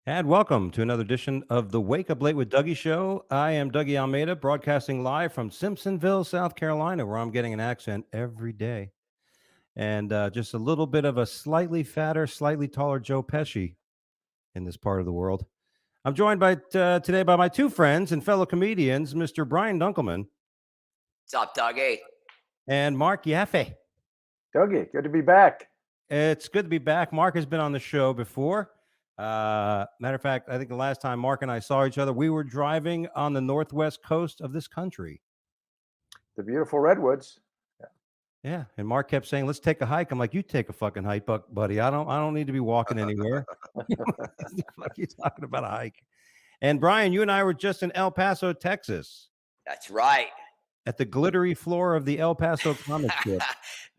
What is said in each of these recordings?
And welcome to another edition of the Wake Up Late with Dougie Show. I am Dougie Almeida, broadcasting live from Simpsonville, South Carolina, where I'm getting an accent every day. And just a little bit of a slightly fatter, slightly taller Joe Pesci in this part of the world. I'm joined today by my two friends and fellow comedians, Mr. Brian Dunkleman What's up, Dougie? and Marc Yaffee. Dougie, good to be back. It's good to be back. Mark has been on the show before. Matter of fact, I think the last time Mark and I saw each other, we were driving on the northwest coast of this country. The beautiful redwoods. Yeah, and Mark kept saying, "Let's take a hike." I'm like, "You take a fucking hike, buddy. I don't need to be walking anywhere." What the fuck you talking about a hike? And Brian, you and I were just in El Paso, Texas, That's right. at the glittery floor of the El Paso Comic Strip.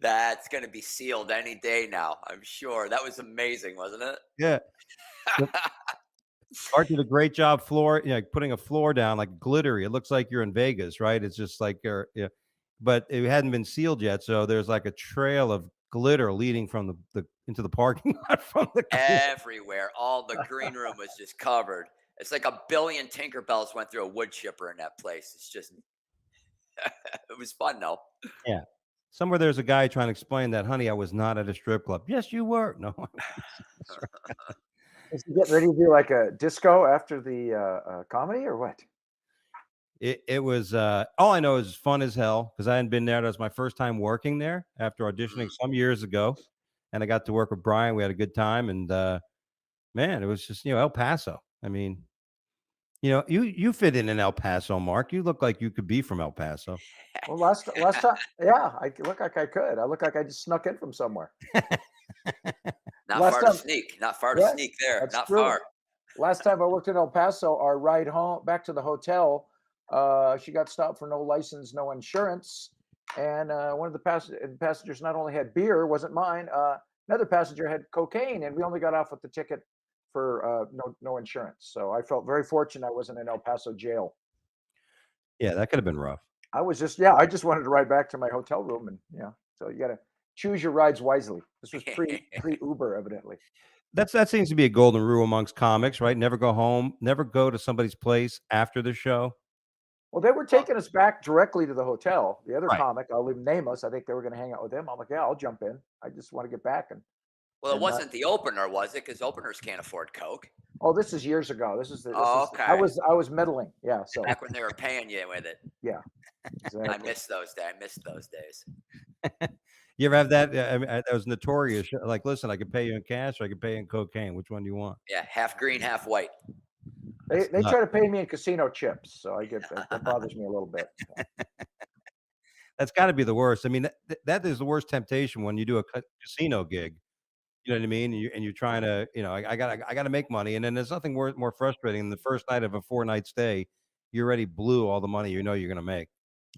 That's going to be sealed any day now, I'm sure. That was amazing, wasn't it? Yeah. Art did a great job putting a floor down like glittery. It looks like you're in Vegas, right? It's just like yeah, but it hadn't been sealed yet, so there's like a trail of glitter leading from the into the parking lot from the Everywhere. All the green room was just covered. It's like a billion Tinkerbells went through a wood chipper in that place. It's just, it was fun though. yeah. Somewhere there's a guy trying to explain that, honey, I was not at a strip club. Yes, you were. No, Is he getting ready to do like a disco after the comedy or what? it was all I know is fun as hell because I hadn't been there. That was my first time working there after auditioning some years ago, and I got to work with Brian. We had a good time, and man, it was just El Paso. I mean, you fit in El Paso, Mark. You look like you could be from El Paso. Well, last time, yeah, I look like I could. I look like I just snuck in from somewhere. Not Last far time, to sneak. Not far to yeah, sneak there. that's Not true. far. Last time I worked in El Paso, our ride home back to the hotel, she got stopped for no license, no insurance, and one of the passengers not only had beer, wasn't mine. Another passenger had cocaine, and we only got off with the ticket for no insurance. So I felt very fortunate I wasn't in El Paso jail. Yeah, that could have been rough. I just wanted to ride back to my hotel room, and so you got to choose your rides wisely. This was pre Uber, evidently. That seems to be a golden rule amongst comics, right? Never go home, never go to somebody's place after the show. Well, they were taking us back directly to the hotel. The other Right. comic, I'll even name us. I think they were going to hang out with him. I'm like, yeah, I'll jump in. I just want to get back Well, it and wasn't the opener, was it? Because openers can't afford Coke. oh, this is years ago. Oh, I okay. was meddling. Yeah, so Back when they were paying you with it. yeah, I exactly. miss those days. I miss those days. You ever have that? I mean, that was notorious. Like, listen, I could pay you in cash, or I could pay you in cocaine. Which one do you want? Yeah, half green, half white. They Nuts. try to pay me in casino chips, so that bothers me a little bit. That's got to be the worst. I mean, that is the worst temptation when you do a casino gig. You know what I mean? And you're trying to, I got to make money, and then there's nothing more frustrating than the first night of a 4-night stay. You already blew all the money you're going to make.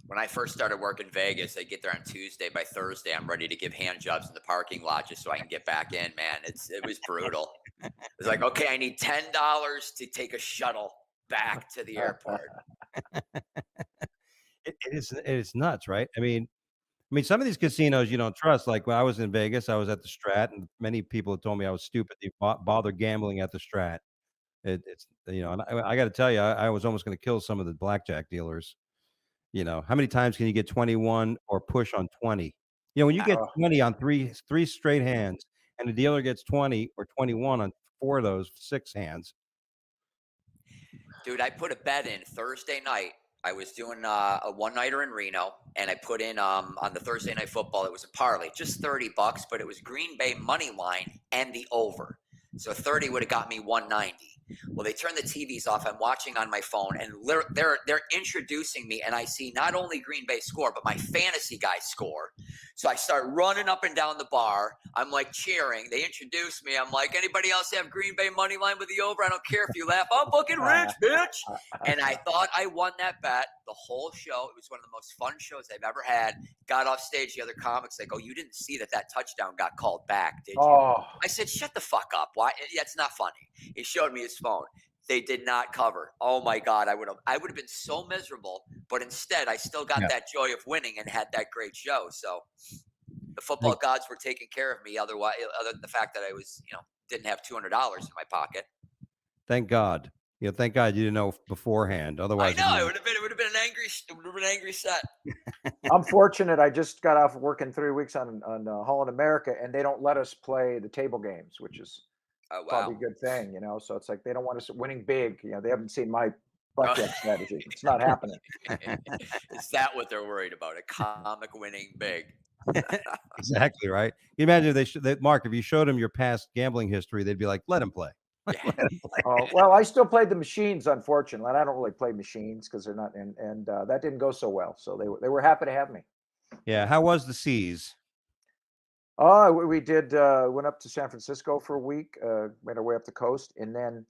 When I first started working Vegas, I get there on Tuesday. By Thursday, I'm ready to give hand jobs in the parking lot just so I can get back in. Man, it was brutal. It was like, okay, I need $10 to take a shuttle back to the airport. It is nuts, right? I mean, some of these casinos you don't trust. Like when I was in Vegas, I was at the Strat, and many people had told me I was stupid to bother gambling at the Strat. It's and I got to tell you, I was almost going to kill some of the blackjack dealers. How many times can you get 21 or push on 20? When you get Uh, 20 on three straight hands, and the dealer gets 20 or 21 on 4 of those 6 hands. Dude, I put a bet in Thursday night. I was doing a one-nighter in Reno, and I put in on the Thursday night football. It was a parlay, just $30, but it was Green Bay money line and the over. So 30 would have got me 190. Well, they turned the TVs off. I'm watching on my phone, and they're introducing me, and I see not only Green Bay score, but my fantasy guys score. So I start running up and down the bar. I'm like cheering. They introduce me. I'm like, anybody else have Green Bay money line with the over? I don't care if you laugh. I'm fucking rich, bitch. And I thought I won that bet the whole show. It was one of the most fun shows I've ever had. Got off stage. The other comics, they go, you didn't see that touchdown got called back, did you? oh, I said, shut the fuck up. Why? That's not funny. He showed me his phone. They did not cover. Oh my God. I would have been so miserable, but instead I still got that joy of winning and had that great show. So the football gods were taking care of me. Other than the fact that I was, didn't have $200 in my pocket. Thank God. Thank God you didn't know beforehand. I Otherwise, know it would have been an angry set. I'm fortunate. I just got off working 3 weeks on Holland America, and they don't let us play the table games, which is Oh probably wow. a good thing, So it's like they don't want us winning big. They haven't seen my blackjack strategy. It's not happening. Is that what they're worried about? A comic winning big. exactly right. You imagine if Mark, if you showed them your past gambling history, they'd be like, "Let him play." Yeah. Oh well, I still played the machines. Unfortunately, I don't really play machines because they're not, and that didn't go so well. So they were happy to have me. Yeah. How was the seas? Oh, we did. Went up to San Francisco for a week. Made our way up the coast, and then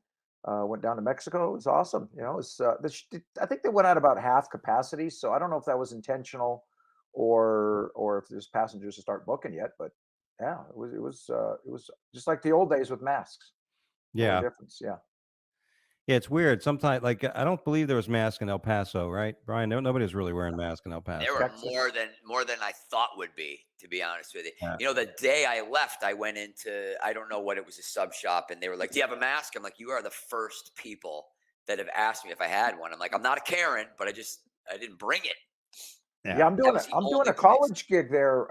went down to Mexico. It was awesome. I think they went out about half capacity. So I don't know if that was intentional, or if there's passengers to start booking yet. But yeah, it was just like the old days with masks. No Yeah. difference. Yeah. Yeah, it's weird. Sometimes, like, I don't believe there was masks in El Paso, right, Brian? Nobody was really wearing masks in El There Paso. were Texas. more than I thought would be, to be honest with you. Yeah. The day I left, I went into, I don't know what, it was a sub shop, and they were like, "Do you have a mask?" I'm like, "You are the first people that have asked me if I had one." I'm like, "I'm not a Karen, but I didn't bring it." Yeah. Yeah, I'm That doing a was the I'm doing only a place. college gig there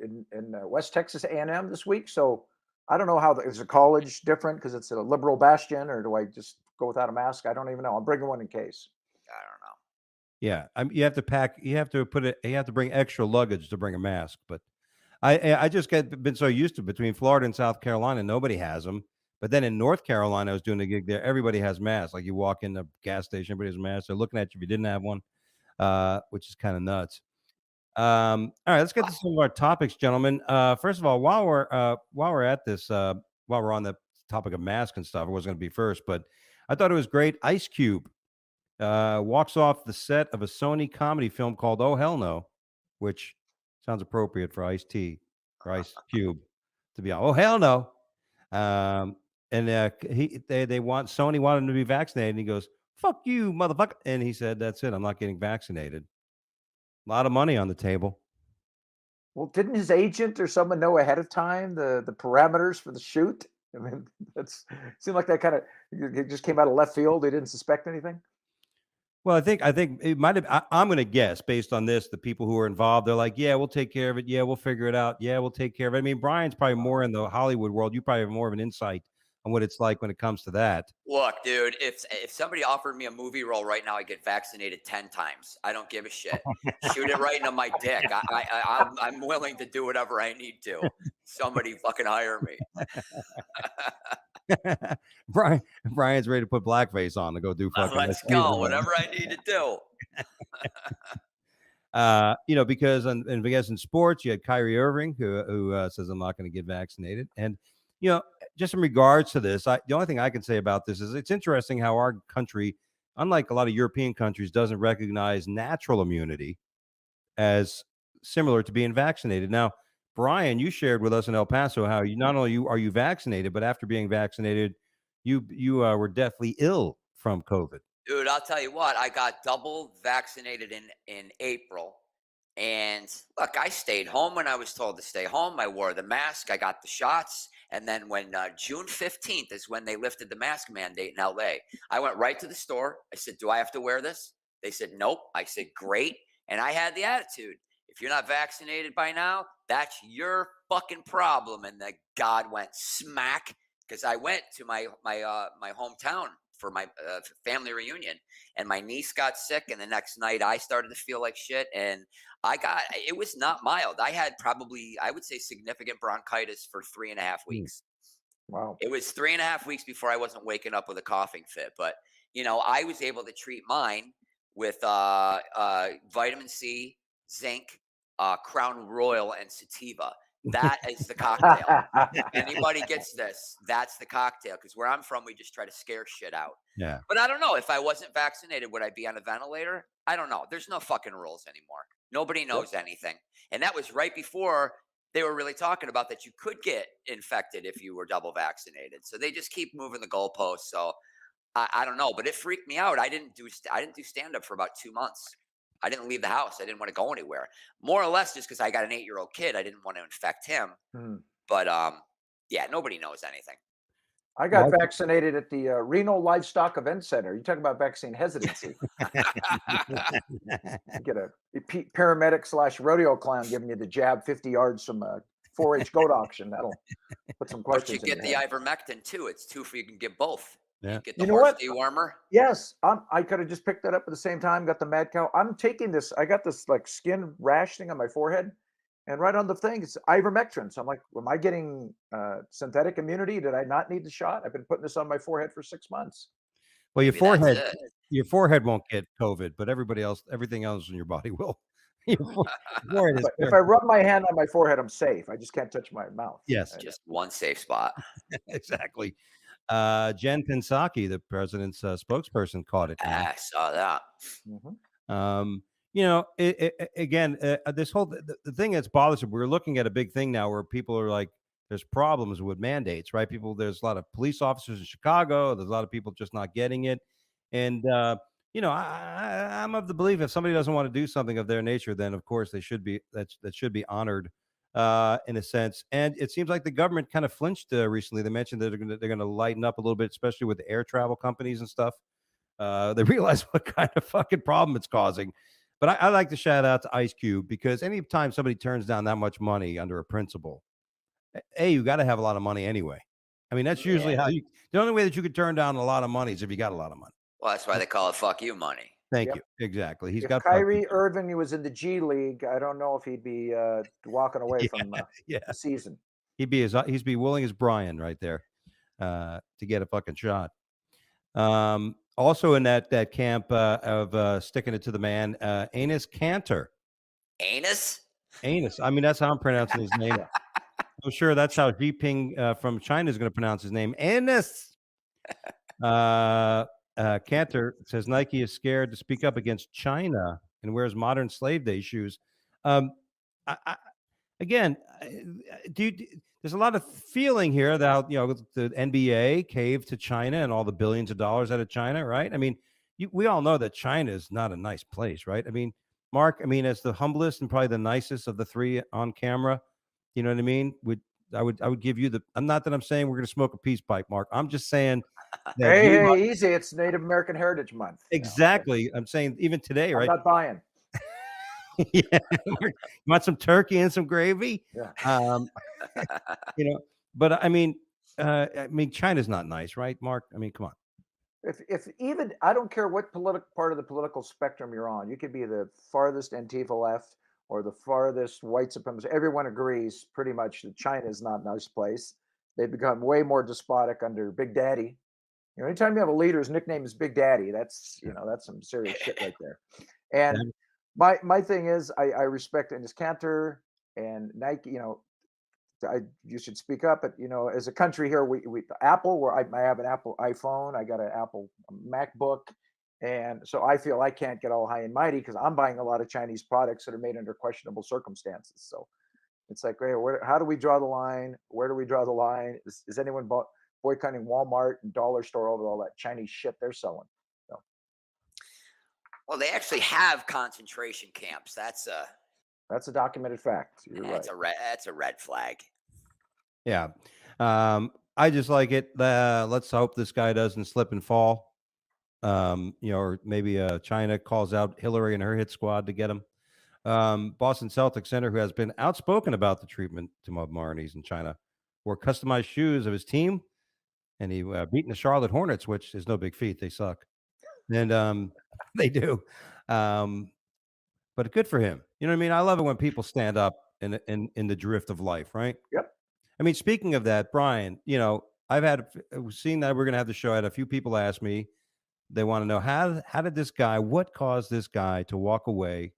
in West Texas A&M this week. So I don't know how is a college different because it's a liberal bastion, or do I just go without a mask? I don't even know. I'm bringing one in case. I don't know. Yeah. You have to pack. You have to put it. You have to bring extra luggage to bring a mask. But I just been so used to between Florida and South Carolina, nobody has them. But then in North Carolina, I was doing a gig there. Everybody has masks. Like you walk in the gas station, everybody has a mask. They're looking at you if you didn't have one, which is kind of nuts. All right, let's get to some of our topics, gentlemen. First of all, while we're at this, while we're on the topic of masks and stuff, it was going to be first, but I thought it was great. Ice Cube walks off the set of a Sony comedy film called "Oh Hell No," which sounds appropriate for Ice T, for Ice Cube to be on. Oh hell no! And they want Sony wanted him to be vaccinated, and he goes, "Fuck you, motherfucker!" And he said, "That's it. I'm not getting vaccinated." A lot of money on the table. Well, didn't his agent or someone know ahead of time the parameters for the shoot? I mean, that's seemed like that kind of it just came out of left field. They didn't suspect anything. Well, I think it might have. I'm going to guess based on this, the people who are involved, they're like, "Yeah, we'll take care of it. Yeah, we'll figure it out. Yeah, we'll take care of it." I mean, Brian's probably more in the Hollywood world. You probably have more of an insight on what it's like when it comes to that. Look, dude, if somebody offered me a movie role right now, I'd get vaccinated 10 times. I don't give a shit. Shoot it right into my dick. I'm willing to do whatever I need to. Somebody fucking hire me. Brian's ready to put blackface on to go do fucking. Let's go. Whatever I need to do. Because and because in sports, you had Kyrie Irving who says I'm not going to get vaccinated, and just in regards to this, the only thing I can say about this is it's interesting how our country, unlike a lot of European countries, doesn't recognize natural immunity as similar to being vaccinated. Now, Brian, you shared with us in El Paso how you not only are you vaccinated, but after being vaccinated, you were deathly ill from COVID. Dude, I'll tell you what, I got double vaccinated in April. And look, I stayed home when I was told to stay home. I wore the mask. I got the shots. And then when June 15th is when they lifted the mask mandate in LA, I went right to the store. I said, "Do I have to wear this?" They said, "Nope." I said, "Great." And I had the attitude, if you're not vaccinated by now, that's your fucking problem. And the God went smack because I went to my hometown for my family reunion, and my niece got sick. And the next night, I started to feel like shit, and it was not mild. I had probably, I would say, significant bronchitis for 3.5 weeks. Wow. It was 3.5 weeks before I wasn't waking up with a coughing fit. But I was able to treat mine with vitamin C, zinc, Crown Royal, and sativa. That is the cocktail. Anybody gets this, that's the cocktail. Because where I'm from, we just try to scare shit out. Yeah. But I don't know. If I wasn't vaccinated, would I be on a ventilator? I don't know. There's no fucking rules anymore. Nobody knows anything. And that was right before they were really talking about that you could get infected if you were double vaccinated. So they just keep moving the goalposts. So I don't know. But it freaked me out. I didn't do stand up for about 2 months. I didn't leave the house. I didn't want to go anywhere. More or less just because I got an 8-year-old kid. I didn't want to infect him. Mhm. But yeah, nobody knows anything. I got vaccinated at the Reno Livestock Event Center. You talk about vaccine hesitancy. You get a paramedic / rodeo clown giving you the jab 50 yards from a 4-H goat auction. That'll put some But you questions in get the your head. ivermectin too. It's two for you can get both. Yeah. You get the You know horse what? dewormer. Yes, I could have just picked that up at the same time. Got the mad cow. I'm taking this. I got this like skin rash thing on my forehead, and right on the thing it's ivermectin. So I'm like, am I getting synthetic immunity? Did I not need the shot? I've been putting this on my forehead for 6 months. Well, Maybe that's it. your forehead won't get COVID, but everything else in your body will. Your forehead is But if I rub my hand on my forehead, I'm safe. I just can't touch my mouth. yes, Just one safe spot. exactly. Jen Psaki, the president's spokesperson, caught it. I saw that. Mhm. You know, again, this whole the thing that's bothersome. We're looking at a big thing now where people are like, there's problems with mandates, right? There's a lot of police officers in Chicago. There's a lot of people just not getting it, and you know, I'm of the belief if somebody doesn't want to do something of their nature, then of course that should be honored in a sense. And it seems like the government kind of flinched recently. They mentioned that they're going to lighten up a little bit, especially with the air travel companies and stuff. They realize what kind of fucking problem it's causing. But I like to shout out to Ice Cube because anytime somebody turns down that much money under a principle, you got to have a lot of money anyway. I mean, that's usually Yeah. the only way that you could turn down a lot of money is if you got a lot of money. Well, that's why they call it "fuck you" money. Thank Yep. you. Exactly. He's If got Kyrie Irving was in the G League, I don't know if he'd be walking away from yeah. the season. He'd be willing as Brian right there to get a fucking shot. Also in that camp of sticking it to the man, Enes Kanter. Anus? Anus. I mean, that's how I'm pronouncing his name. I'm sure that's how Xi Jinping from China is going to pronounce his name. Anus. Kanter says Nike is scared to speak up against China and wears modern slave day shoes. Again, there's a lot of feeling here that the NBA caved to China and all the billions of dollars out of China, right? I mean, we all know that China is not a nice place, right? I mean, Mark, as the humblest and probably the nicest of the three on camera, you know what I mean? I would give you I'm not that I'm saying we're going to smoke a peace pipe, Mark. I'm just saying that Hey, easy! It's Native American Heritage Month. exactly. I'm saying even today, I'm right? not buying. Yeah. You want some turkey and some gravy? Yeah. But I mean, China's not nice, right, Mark? I mean, come on. If even I don't care what part of the political spectrum you're on, you could be the farthest Antifa left or the farthest white supremacist. Everyone agrees pretty much that China is not a nice place. They've become way more despotic under Big Daddy. Anytime you have a leader whose nickname is Big Daddy, that's some serious shit right there. And my thing is, I respect Enes Kanter and Nike. You should speak up. But as a country here, we Apple, where I have an Apple iPhone, I got an Apple MacBook, and so I feel I can't get all high and mighty because I'm buying a lot of Chinese products that are made under questionable circumstances. So it's like, hey, how do we draw the line? Where do we draw the line? Is anyone boycotting Walmart and Dollar Store over all that Chinese shit they're selling? So. Well, they actually have concentration camps. That's a documented fact. You're right. That's a red flag. Yeah. I just like it. Let's hope this guy doesn't slip and fall. Or maybe China calls out Hillary and her hit squad to get him. Boston Celtics center, who has been outspoken about the treatment to minorities in China, wore customized shoes of his team, and he beaten the Charlotte Hornets, which is no big feat. They suck, and they do. But good for him. You know what I mean? I love it when people stand up in the drift of life, right? Yep. I mean, speaking of that, Brian, I've seen that we're going to have the show. I had a few people ask me, they want to know how did what caused this guy to walk away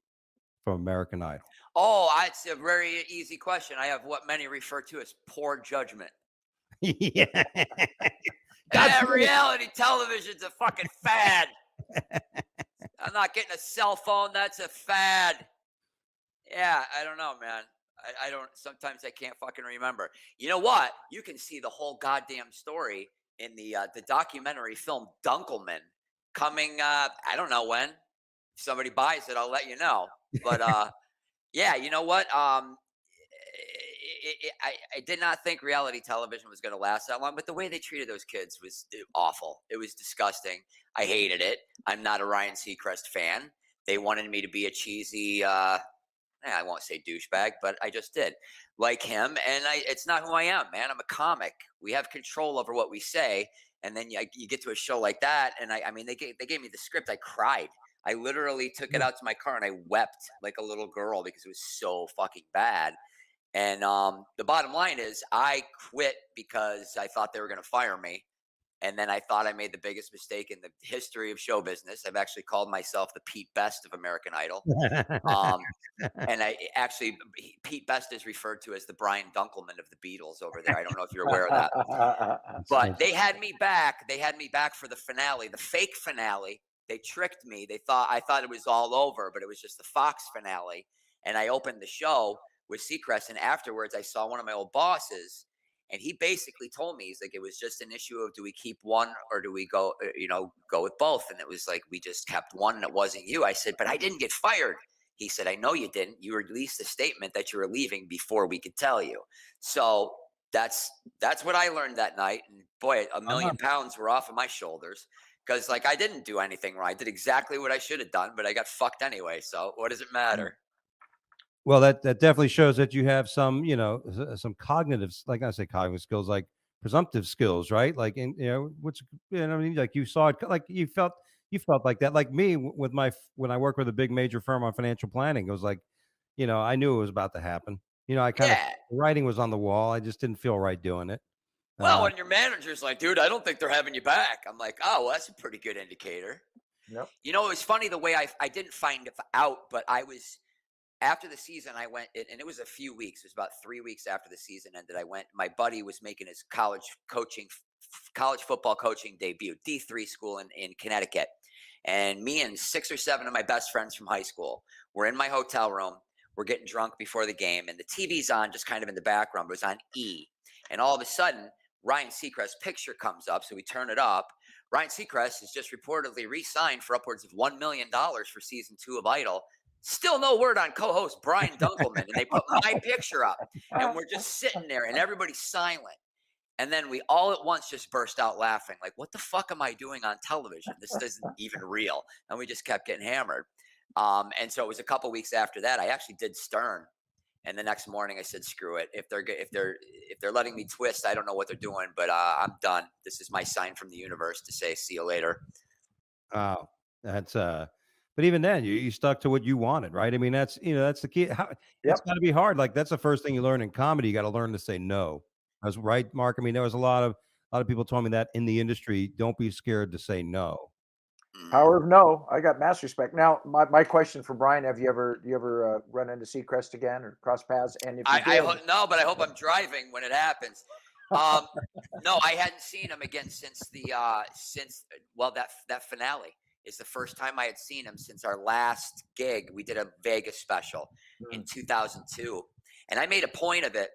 from American Idol? Oh, it's a very easy question. I have what many refer to as poor judgment. Yeah. Reality television's a fucking fad. I'm not getting a cell phone. That's a fad. Yeah, I don't know, man. I don't. Sometimes I can't fucking remember. You know what? You can see the whole goddamn story in the documentary film Dunkleman coming. I don't know when. If somebody buys it, I'll let you know. But yeah, you know what? I did not think reality television was going to last that long, but the way they treated those kids was awful. It was disgusting. I hated it. I'm not a Ryan Seacrest fan. They wanted me to be a cheesy, I won't say douchebag, but I just did like him. And it's not who I am, man. I'm a comic. We have control over what we say. And then you get to a show like that. And I mean, they gave me the script. I cried. I literally took it out to my car and I wept like a little girl because it was so fucking bad. And the bottom line is I quit because I thought they were going to fire me. And then I thought I made the biggest mistake in the history of show business. I've actually called myself the Pete Best of American Idol. And Pete Best is referred to as the Brian Dunkleman of the Beatles over there. I don't know if you're aware of that. But they had me back. They had me back for the finale, the fake finale. They tricked me. I thought it was all over, but it was just the Fox finale. And I opened the show with Seacrest, and afterwards I saw one of my old bosses, and he basically told me, he's like, it was just an issue of, do we keep one or do we go with both? And it was like, we just kept one and it wasn't you. I said, but I didn't get fired. He said, I know you didn't. You released a statement that you were leaving before we could tell you. So that's what I learned that night. And boy, a million pounds were off of my shoulders, because like I didn't do anything wrong. I did exactly what I should have done, but I got fucked anyway. So what does it matter? Well, that definitely shows that you have some, some cognitive, like I say, cognitive skills, like presumptive skills, right? Like, which, I mean, like you saw it, like you felt like that. Like me with when I work with a big major firm on financial planning, it was like, I knew it was about to happen. I kind of, the writing was on the wall. I just didn't feel right doing it. Well, when your manager's like, dude, I don't think they're having you back. I'm like, oh, well, that's a pretty good indicator. Yep. It was funny the way I didn't find out, but I was, after the season, I went, and it was a few weeks. It was about 3 weeks after the season ended. I went. My buddy was making his college football coaching debut, D3 school in Connecticut, and me and 6 or 7 of my best friends from high school were in my hotel room. We're getting drunk before the game, and the TV's on, just kind of in the background. But it was on E, and all of a sudden, Ryan Seacrest's picture comes up, so we turn it up. Ryan Seacrest is just reportedly re-signed for upwards of $1 million for season 2 of Idol. Still no word on co-host Brian Dunkleman, and they put my picture up, and we're just sitting there, and everybody's silent. And then we all at once just burst out laughing, like, what the fuck am I doing on television? This isn't even real. And we just kept getting hammered. And so it was a couple weeks after that, I actually did Stern. And the next morning I said, screw it. If they're letting me twist, I don't know what they're doing, but I'm done. This is my sign from the universe to say, see you later. Wow. That's but even then you stuck to what you wanted, right? I mean, that's the key. It's got to be hard. Like that's the first thing you learn in comedy. You got to learn to say no. I was right, Mark. I mean, there was a lot of people told me that in the industry, don't be scared to say no. Power of no. I got mass respect. Now, my question for Brian: do you ever run into Seacrest again or cross paths? And if no, but I hope I'm driving when it happens. No, I hadn't seen him again since that finale is the first time I had seen him since our last gig. We did a Vegas special in 2002, and I made a point of it.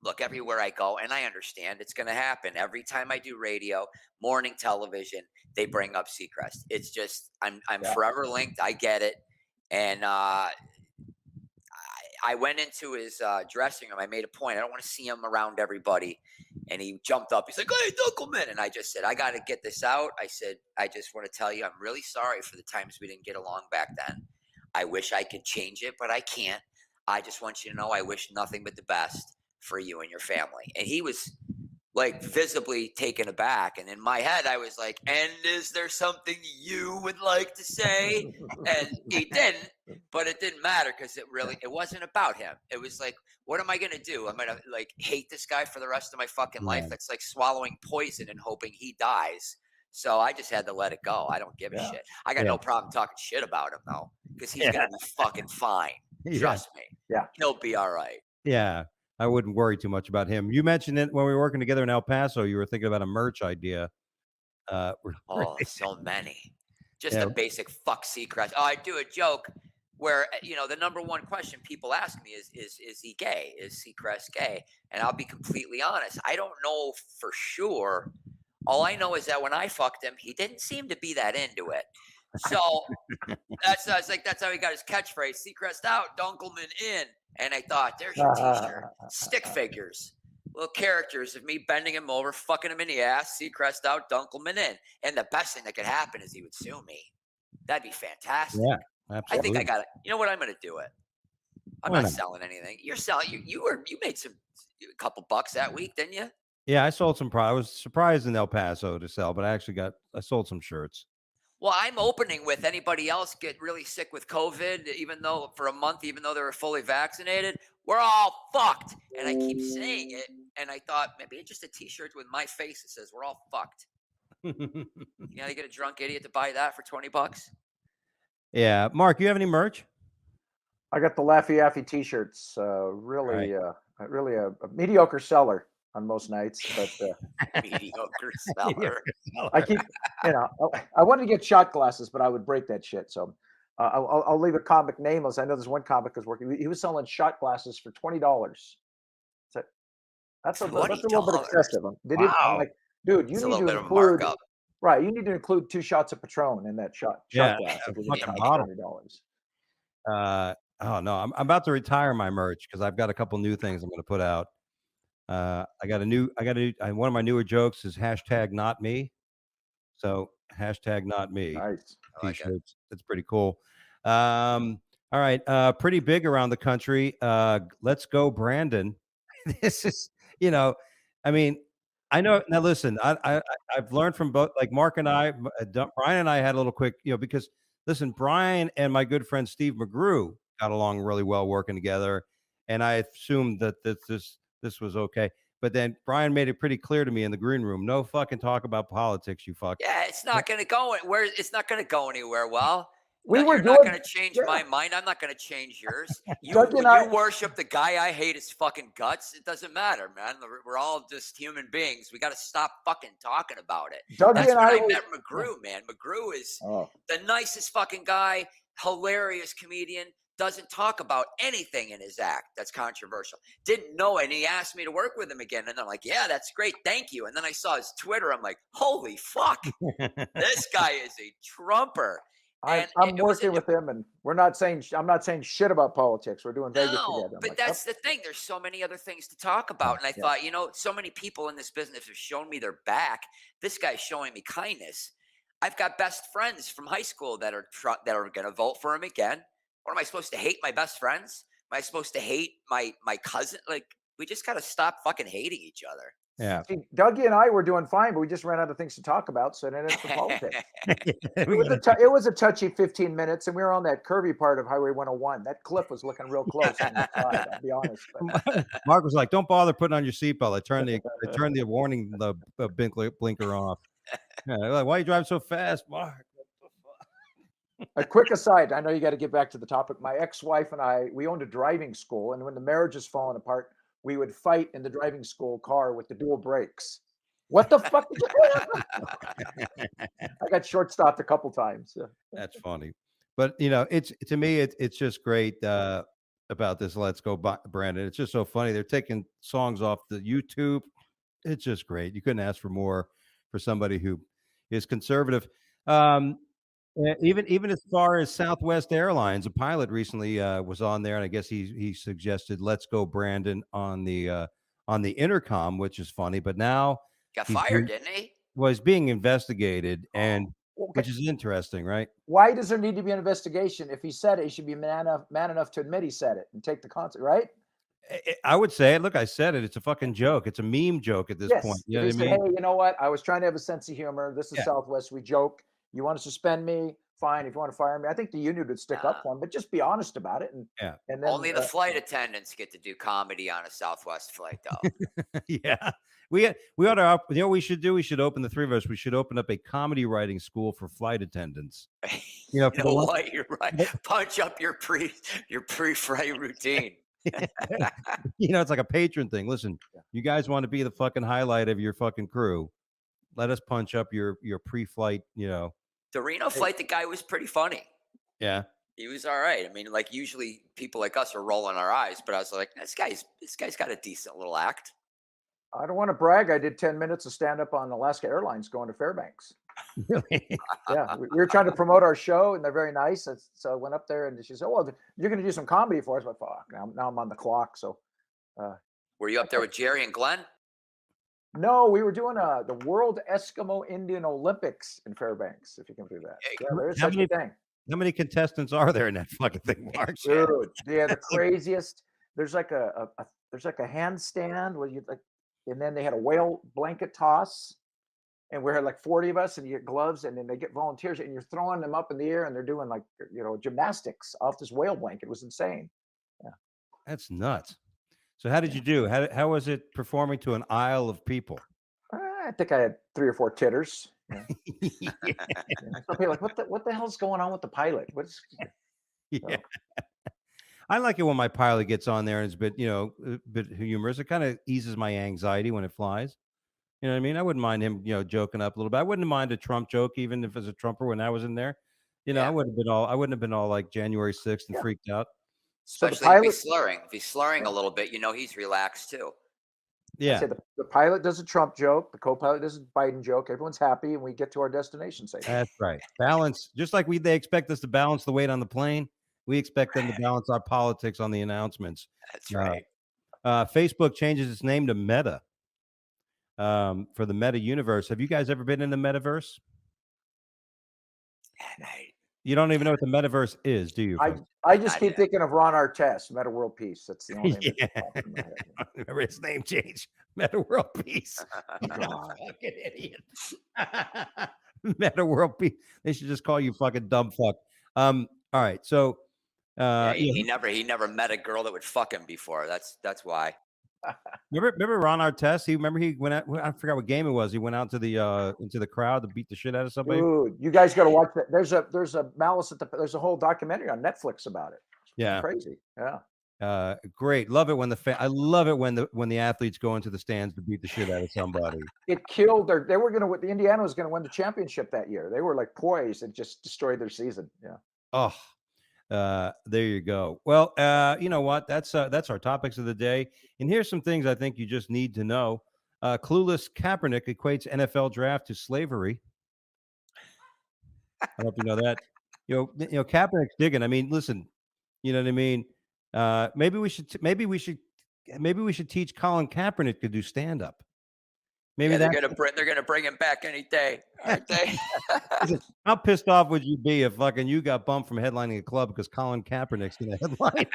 Look, everywhere I go, and I understand it's going to happen. Every time I do radio, morning television, they bring up Seacrest. It's just I'm forever linked. I get it, and I went into his dressing room. I made a point. I don't want to see him around everybody. And he jumped up. He's like, hey, Dunkleman. And I just said, I got to get this out. I said, I just want to tell you, I'm really sorry for the times we didn't get along back then. I wish I could change it, but I can't. I just want you to know I wish nothing but the best for you and your family. And he was like visibly taken aback. And in my head, I was like, and is there something you would like to say? And he didn't, but it didn't matter because it wasn't about him. It was like, what am I going to do? I'm going to like hate this guy for the rest of my fucking life. That's like swallowing poison and hoping he dies. So I just had to let it go. I don't give a shit. I got no problem talking shit about him though, because he's going to be fucking fine. Trust me. Yeah. He'll be all right. Yeah. I wouldn't worry too much about him. You mentioned it when we were working together in El Paso. You were thinking about a merch idea. So many. Just a basic fuck Seacrest. Oh, I do a joke where the number one question people ask me is he gay? Is Seacrest gay? And I'll be completely honest. I don't know for sure. All I know is that when I fucked him, he didn't seem to be that into it. So that's how he got his catchphrase: Seacrest out, Dunkleman in. And I thought, there's your T-shirt. Stick figures, little characters of me bending him over, fucking him in the ass. Seacrest out, Dunkleman in. And the best thing that could happen is he would sue me. That'd be fantastic. Yeah, I absolutely. think I got it. You know what? I'm going to do it. I'm Why not not? selling anything. You're selling. You made a couple bucks that week, didn't you? Yeah, I sold some. I was surprised in El Paso to sell, but I sold some shirts. Well, I'm opening with anybody else get really sick with COVID, even though for a month, even though they were fully vaccinated, we're all fucked. And I keep saying it. And I thought maybe just a T-shirt with my face that says we're all fucked. You gotta get a drunk idiot to buy that for $20. Yeah, Mark, you have any merch? I got the Laffy Yaffee T-shirts. Really a mediocre seller on most nights, but Mediocre seller. I keep, I wanted to get shot glasses, but I would break that shit. So I'll leave a comic nameless. I know there's one comic is working. He was selling shot glasses for $20. So that's a little bit excessive. Wow. I'm like, dude, you It's a need little to bit of a include markup. right. You need to include 2 shots of Patron in that shot Yeah, glass. a If you're fucking gonna bottle. $20. Oh no, I'm about to retire my merch because I've got a couple new things I'm going to put out. One of my newer jokes is hashtag not me. So hashtag not me. Nice. I like it. T-shirts. That's pretty cool. All right. Pretty big around the country. Let's go, Brandon. This is, I mean, I know. Now, listen, I've learned from both, like Mark and Brian and I had a little quick, because listen, Brian and my good friend Steve McGrew got along really well working together, and I assumed that this was okay. But then Brian made it pretty clear to me in the green room, no fucking talk about politics, you fuck. Yeah, it's not going to go anywhere. It's not going to go anywhere. Well, You're not going to change my mind. I'm not going to change yours. Dougie and I- You worship the guy I hate his fucking guts. It doesn't matter, man. We're all just human beings. We got to stop fucking talking about it. Dougie That's and when I I was- met McGrew, man. McGrew is Oh. the nicest fucking guy, hilarious comedian. Doesn't talk about anything in his act that's controversial. Didn't know it, and he asked me to work with him again. And I'm like, yeah, that's great. Thank you. And then I saw his Twitter. I'm like, holy fuck. This guy is a trumper. I'm working with him, and I'm not saying shit about politics. We're doing Vegas together. But that's the thing. There's so many other things to talk about. And I thought, so many people in this business have shown me their back. This guy's showing me kindness. I've got best friends from high school that are going to vote for him again. What am I supposed to hate my best friends? Am I supposed to hate my cousin? Like, we just got to stop fucking hating each other. Yeah. See, Dougie and I were doing fine, but we just ran out of things to talk about, so it ended up for politics. It was a touchy 15 minutes, and we were on that curvy part of Highway 101. That cliff was looking real close on the side, I'll be honest. But Mark was like, "Don't bother putting on your seatbelt." I turned the warning blinker off. Yeah, like, why are you driving so fast, Mark? a quick aside, I know you got to get back to the topic. My ex-wife and I, we owned a driving school, and when the marriage is falling apart, we would fight in the driving school car with the dual brakes. What the fuck did you do? I got short-stopped a couple times. That's funny. But, it's to me, it's just great about this Let's Go, Brandon. It's just so funny. They're taking songs off the YouTube. It's just great. You couldn't ask for more for somebody who is conservative. Even as far as Southwest Airlines, a pilot recently was on there, and I guess he suggested "Let's Go, Brandon" on the intercom, which is funny. But now got fired, didn't he? Well, he's being investigated, and which is interesting, right? Why does there need to be an investigation? If he said it, he should be man enough to admit he said it and take the consequence, right? I would say it. Look, I said it. It's a fucking joke. It's a meme joke at this point. You know what I mean? Hey, you know what? I was trying to have a sense of humor. This is Southwest. We joke. You want to suspend me? Fine. If you want to fire me, I think the union would stick up for him, but just be honest about it. And then only the flight attendants get to do comedy on a Southwest flight, though. Yeah, we ought to. You know what we should do? We should open, the three of us. We should open up a comedy writing school for flight attendants. You're right. Punch up your pre-flight routine. It's like a patron thing. Listen, you guys want to be the fucking highlight of your fucking crew? Let us punch up your pre-flight. The Reno flight, the guy was pretty funny. Yeah. He was all right. I mean, like, usually people like us are rolling our eyes, but I was like, this guy's got a decent little act. I don't want to brag. I did 10 minutes of stand-up on Alaska Airlines going to Fairbanks. Really? Yeah, we were trying to promote our show, and they're very nice. So I went up there, and she said, "Oh, well, you're going to do some comedy for us." But fuck, now I'm on the clock. So Were you up there with Jerry and Glenn? no, we were doing the World Eskimo Indian Olympics in Fairbanks. If you can do that, yeah, there's How such many a thing. how many contestants are there in that fucking thing, Mark? Dude, yeah, the craziest. There's like there's like a handstand where you like, and then they had a whale blanket toss, and we had like 40 of us, and you get gloves, and then they get volunteers, and you're throwing them up in the air, and they're doing like gymnastics off this whale blanket. It was insane. Yeah, That's nuts. So how did you do? How was it performing to an aisle of people? I think I had 3 or 4 titters. Yeah. Yeah. Some people are like, what the hell's going on with the pilot? What's Yeah. I like it when my pilot gets on there and it's a bit humorous. It kind of eases my anxiety when it flies. You know what I mean? I wouldn't mind him, joking up a little bit. I wouldn't mind a Trump joke, even if it was a Trumper when I was in there. Yeah. I wouldn't have been all like January 6th and freaked out. So the Especially if he's pilot, slurring. If he's slurring a little bit, he's relaxed too. I Yeah, say the pilot does a Trump joke, the co-pilot does a Biden joke. Everyone's happy, and we get to our destination safely. that's right. Balance, just like they expect us to balance the weight on the plane. We expect them to balance our politics on the announcements. That's right. Facebook changes its name to Meta for the Meta universe. Have you guys ever been in the metaverse? You don't even know what the metaverse is, do you? folks? I just Not keep yet. thinking of Ron Artest, Meta World Peace. That's the only name that pops in my head. Remember his name changed. Meta World Peace. God. Fucking idiot. Meta World Peace. They should just call you fucking dumb fuck. All right. So Yeah, he never met a girl that would fuck him before. That's why. remember Ron Artest? He went out, I forgot what game it was. He went out to the into the crowd to beat the shit out of somebody. Dude, you guys got to watch that. There's a Malice there's a whole documentary on Netflix about it. It's Yeah. crazy. Yeah. Great. Love it when I love it when the athletes go into the stands to beat the shit out of somebody. It killed the Indiana was going to win the championship that year. They were like poised and just destroyed their season. Yeah. Oh, there you go. Well, you know what? That's our topics of the day. And here's some things I think you just need to know. Clueless Kaepernick equates NFL draft to slavery. I don't know if you know that. Kaepernick's digging. I mean, listen. You know what I mean? Maybe we should teach Colin Kaepernick to do stand up. Maybe they're gonna bring him back any day, aren't they? How pissed off would you be if fucking you got bumped from headlining a club because Colin Kaepernick's going to headline?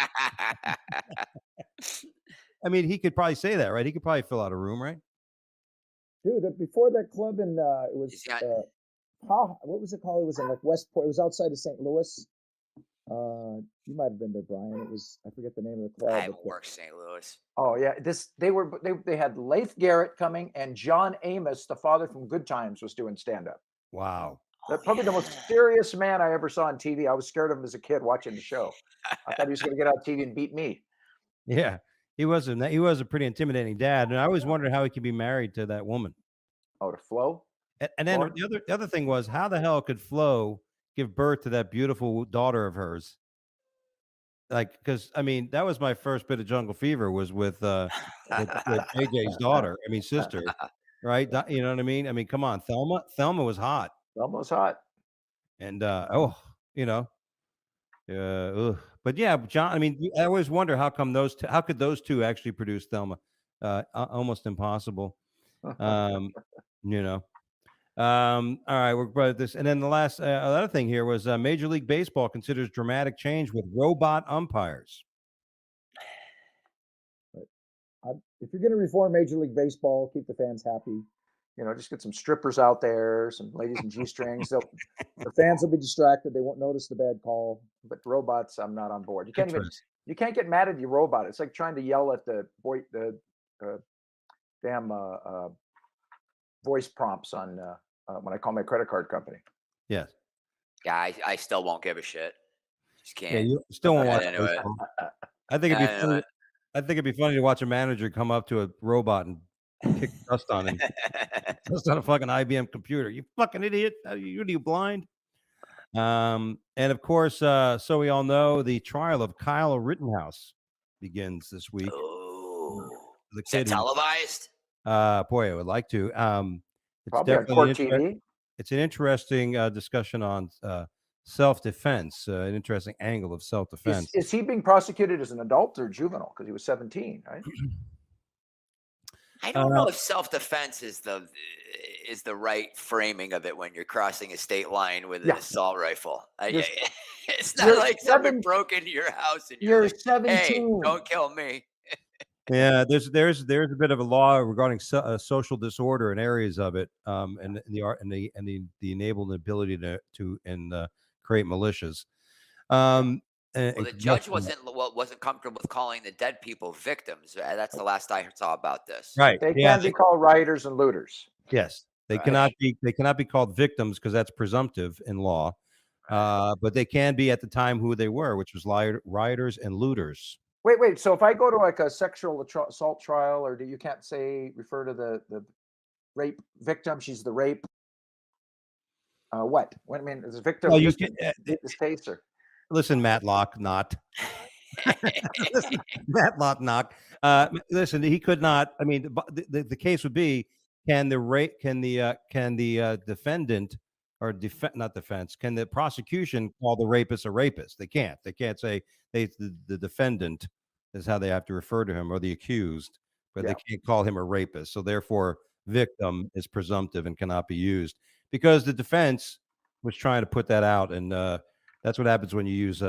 I mean, he could probably say that, right? He could probably fill out a room, right? Dude, before that club in it was what was it called? It was in like Westport. It was outside of St. Louis. You might have been there, Brian. It was, I forget the name of the club. I haven't worked St. Louis. Oh yeah, they had Leif Garrett coming, and John Amos, the father from Good Times, was doing stand up. Wow. Probably the most serious man I ever saw on TV. I was scared of him as a kid watching the show. I thought he was going to get on TV and beat me. Yeah, he was a pretty intimidating dad, and I always wondered how he could be married to that woman. Oh, to Flo. And then the other thing was, how the hell could Flo give birth to that beautiful daughter of hers? Like, because I mean, that was my first bit of Jungle Fever was with AJ's daughter. I mean, sister, right? You know what I mean? I mean, come on, Thelma was hot. Thelma was hot. And but yeah, John. I mean, I always wonder how could those two actually produce Thelma? Almost impossible. All right, we're about this, and then the last other thing here was Major League Baseball considers dramatic change with robot umpires. If you're going to reform Major League Baseball, keep the fans happy. Just get some strippers out there, some ladies in G-strings. The fans will be distracted; they won't notice the bad call. But robots, I'm not on board. You can't get mad at your robot. It's like trying to yell at the damn voice prompts on when I call my credit card company. Yes. Yeah, I still won't give a shit. Just can't. Yeah, you still won't watch into it. I think it'd be funny. I think it'd be funny to watch a manager come up to a robot and kick dust on him. Dust on a fucking IBM computer. You fucking idiot. Are you blind? And of course, so we all know the trial of Kyle Rittenhouse begins this week. Oh, The is that kid televised? Boy, I would like to. It's Probably on definitely Court an TV. it's an interesting discussion on self-defense, an interesting angle of self-defense. Is he being prosecuted as an adult or juvenile? Because he was 17, right? I don't know if self-defense is the right framing of it when you're crossing a state line with an assault rifle. It's not like someone broke into your house and you're like, 17. "Hey, don't kill me." Yeah, there's a bit of a law regarding social disorder in areas of it, and the art and the enabled ability to create militias. Well, the judge wasn't comfortable with calling the dead people victims. That's the last I saw about this. Right. They can be called rioters and looters. Yes, they cannot be called victims because that's presumptive in law. But they can be at the time who they were, which was rioters and looters. Wait. So if I go to like a sexual assault trial, or you can't refer to the rape victim? She's the rape. What? I mean, is a victim? Well, this case, or listen, Matlock, not. Listen, Matlock, not. Listen, he could not. I mean, the case would be: can the defendant or not defense? Can the prosecution call the rapist a rapist? They can't. They can't say the defendant is how they have to refer to him, or the accused, but they can't call him a rapist. So therefore, victim is presumptive and cannot be used because the defense was trying to put that out, and that's what happens when you use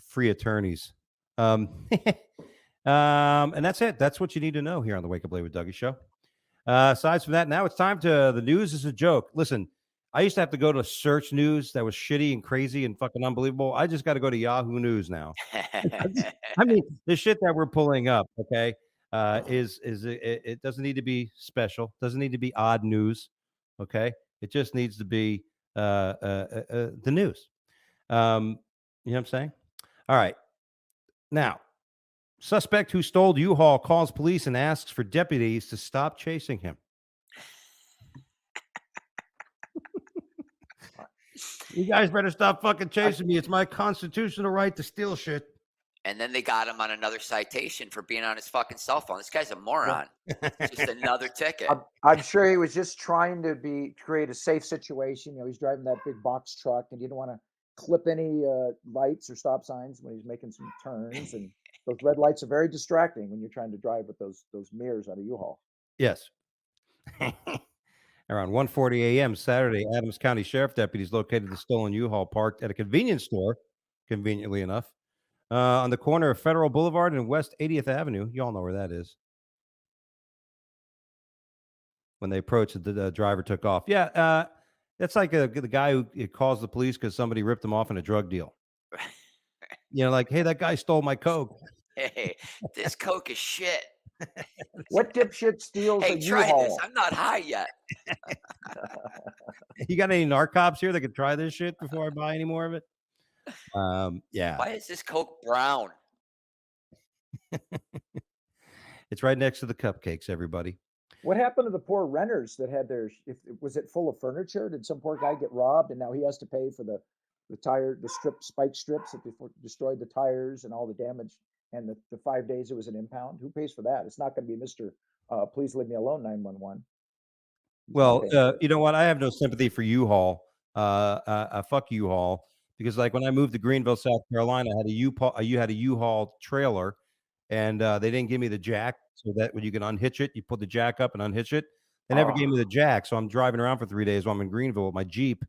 free attorneys. And that's it. That's what you need to know here on the Wake Up Late with Dougie show. Aside from that, now it's time to the news is a joke. Listen, I used to have to go to search news that was shitty and crazy and fucking unbelievable. I just got to go to Yahoo News now. I mean, the shit that we're pulling up, okay, it doesn't need to be special. Doesn't need to be odd news, okay? It just needs to be the news. You know what I'm saying? All right. Now, suspect who stole U-Haul calls police and asks for deputies to stop chasing him. You guys better stop fucking chasing me. It's my constitutional right to steal shit. And then they got him on another citation for being on his fucking cell phone. This guy's a moron. Just another ticket. I'm sure he was just trying to create a safe situation. You know, he's driving that big box truck and he didn't want to clip any lights or stop signs when he's making some turns. And those red lights are very distracting when you're trying to drive with those mirrors on a U-Haul. Yes. Around 1:40 a.m. Saturday, Adams County Sheriff deputies located the stolen U-Haul parked at a convenience store, conveniently enough, on the corner of Federal Boulevard and West 80th Avenue. You all know where that is. When they approached, the driver took off. Yeah, that's like the guy who calls the police because somebody ripped him off in a drug deal. You know, like, hey, that guy stole my Coke. Hey, this Coke is shit. What dipshit steals a try U-Haul? this. I'm not high yet. You got any narcops here that could try this shit before I buy any more of it? Yeah. Why is this Coke brown? It's right next to the cupcakes, everybody. What happened to the poor renters that had was it full of furniture? Did some poor guy get robbed and now he has to pay for the spike strips that destroyed the tires and all the damage and the 5 days it was an impound? Who pays for that? It's not going to be Mr. Please leave me alone 911. Well, you know what? I have no sympathy for U-Haul. Fuck U-Haul, because like when I moved to Greenville, South Carolina, I had a U-Haul trailer, and they didn't give me the jack so that when you can unhitch it, you put the jack up and unhitch it. They never gave me the jack, so I'm driving around for 3 days while I'm in Greenville with my Jeep,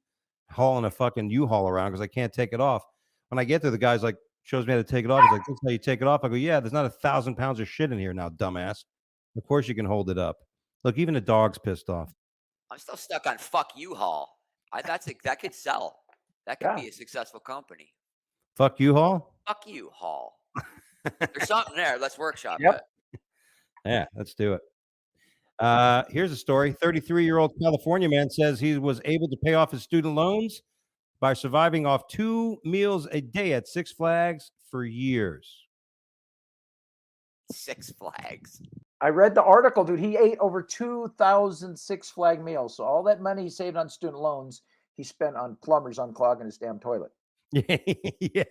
hauling a fucking U-Haul around because I can't take it off. When I get there, the guy's like, shows me how to take it off. He's like, "This is how you take it off." I go, "Yeah, there's not 1,000 pounds of shit in here now, dumbass. Of course you can hold it up." Look, even the dog's pissed off. I'm still stuck on fuck U-Haul. That could sell. That could be a successful company. Fuck U-Haul? Fuck U-Haul. There's something there. Let's workshop Yep. it. Yeah, let's do it. Here's a story. 33-year-old California man says he was able to pay off his student loans by surviving off 2 meals a day at Six Flags for years. Six Flags. I read the article, dude. He ate over 2,000 Six Flag meals. So all that money he saved on student loans, he spent on plumbers unclogging his damn toilet. Yeah,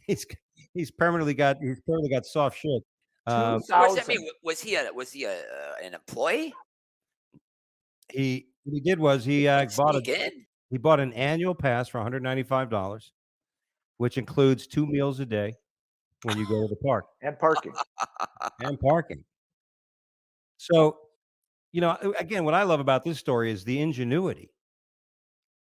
he's permanently got soft shit. So what does that mean? Was he an employee? He What he did was he Sneak in. bought an annual pass for $195, which includes 2 meals a day when you go to the park And parking. and parking. So, again, what I love about this story is the ingenuity.